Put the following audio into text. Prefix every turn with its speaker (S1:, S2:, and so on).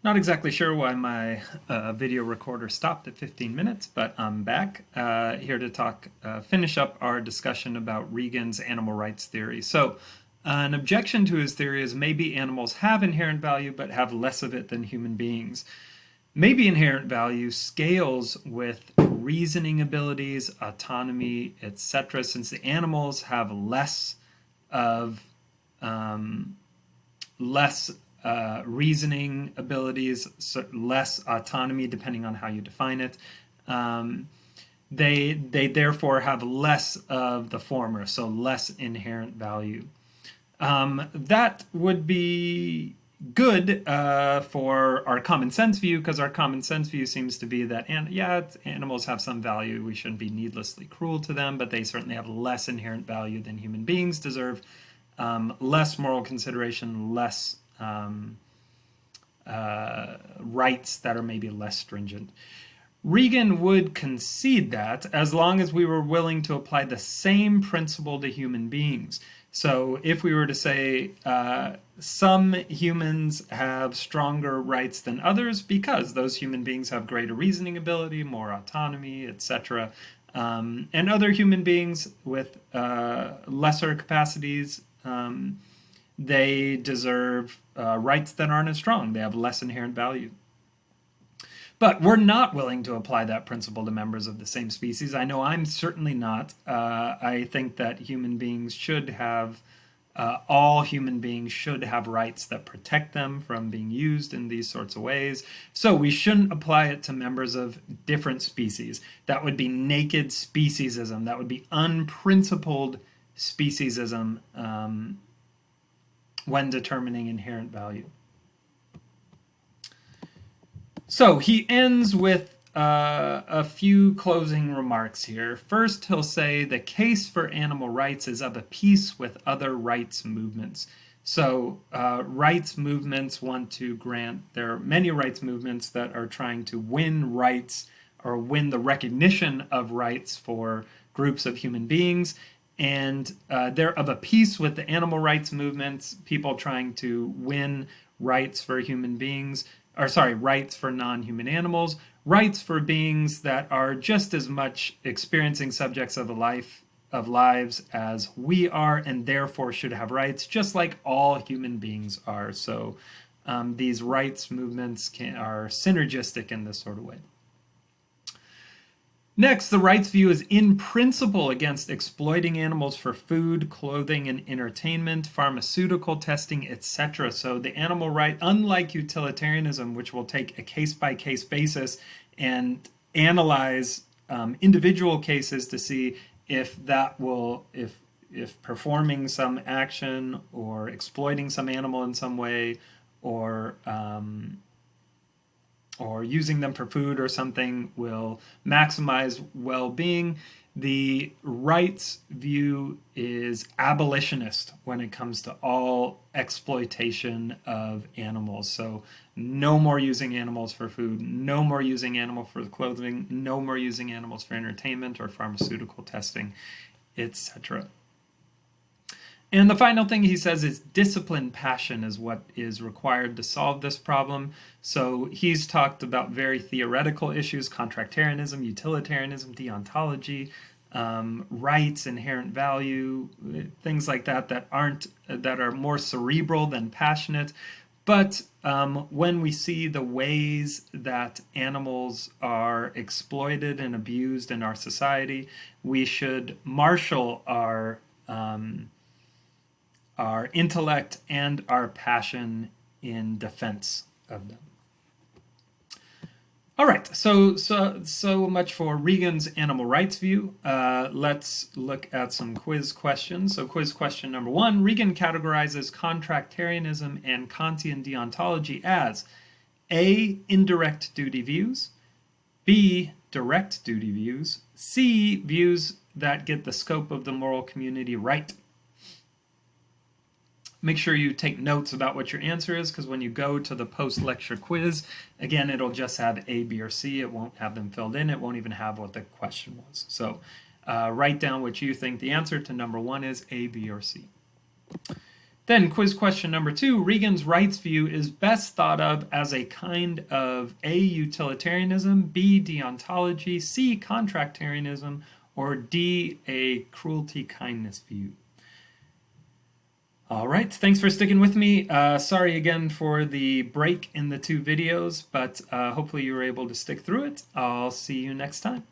S1: Not exactly sure why my video recorder stopped at 15 minutes, but I'm back here to finish up our discussion about Regan's animal rights theory. So, an objection to his theory is maybe animals have inherent value, but have less of it than human beings. Maybe inherent value scales with reasoning abilities, autonomy, etc., since the animals have of um, less reasoning abilities, so less autonomy, depending on how you define it. Um, they therefore have less of the former, so less inherent value. That would be good for our common sense view, because our common sense view seems to be that, animals have some value. We shouldn't be needlessly cruel to them, but they certainly have less inherent value than human beings deserve. Less moral consideration, less rights that are maybe less stringent. Regan would concede that as long as we were willing to apply the same principle to human beings. So if we were to say some humans have stronger rights than others because those human beings have greater reasoning ability, more autonomy, etc., and other human beings with lesser capacities, they deserve rights that aren't as strong. They have less inherent value. But we're not willing to apply that principle to members of the same species. I know I'm certainly not. I think that all human beings should have rights that protect them from being used in these sorts of ways. So we shouldn't apply it to members of different species. That would be naked speciesism. That would be unprincipled speciesism when determining inherent value. So he ends with a few closing remarks here. First, he'll say the case for animal rights is of a piece with other rights movements. So rights movements want to there are many rights movements that are trying to win rights or win the recognition of rights for groups of human beings. And they're of a piece with the animal rights movements, people trying to win rights for human beings, rights for non-human animals, rights for beings that are just as much experiencing subjects of lives as we are, and therefore should have rights, just like all human beings are. So these rights movements are synergistic in this sort of way. Next, the rights view is in principle against exploiting animals for food, clothing, and entertainment, pharmaceutical testing, etc. So the animal right, unlike utilitarianism, which will take a case-by-case basis and analyze individual cases to see if performing some action or exploiting some animal in some way or using them for food or something will maximize well-being. The rights view is abolitionist when it comes to all exploitation of animals. So no more using animals for food, no more using animals for clothing, no more using animals for entertainment or pharmaceutical testing, etc. And the final thing he says is disciplined passion is what is required to solve this problem. So he's talked about very theoretical issues, contractarianism, utilitarianism, deontology, rights, inherent value, things like that are more cerebral than passionate. But when we see the ways that animals are exploited and abused in our society, we should marshal our intellect and our passion in defense of them. All right, so much for Regan's animal rights view. Let's look at some quiz questions. So quiz question number 1, Regan categorizes contractarianism and Kantian deontology as A, indirect duty views, B, direct duty views, C, views that get the scope of the moral community right. Make sure you take notes about what your answer is, because when you go to the post-lecture quiz, again, it'll just have A, B, or C. It won't have them filled in. It won't even have what the question was. So write down what you think the answer to number 1 is, A, B, or C. Then quiz question number 2, Regan's rights view is best thought of as a kind of A, utilitarianism, B, deontology, C, contractarianism, or D, a cruelty-kindness view. All right, thanks for sticking with me. Sorry again for the break in the 2 videos, but hopefully you were able to stick through it. I'll see you next time.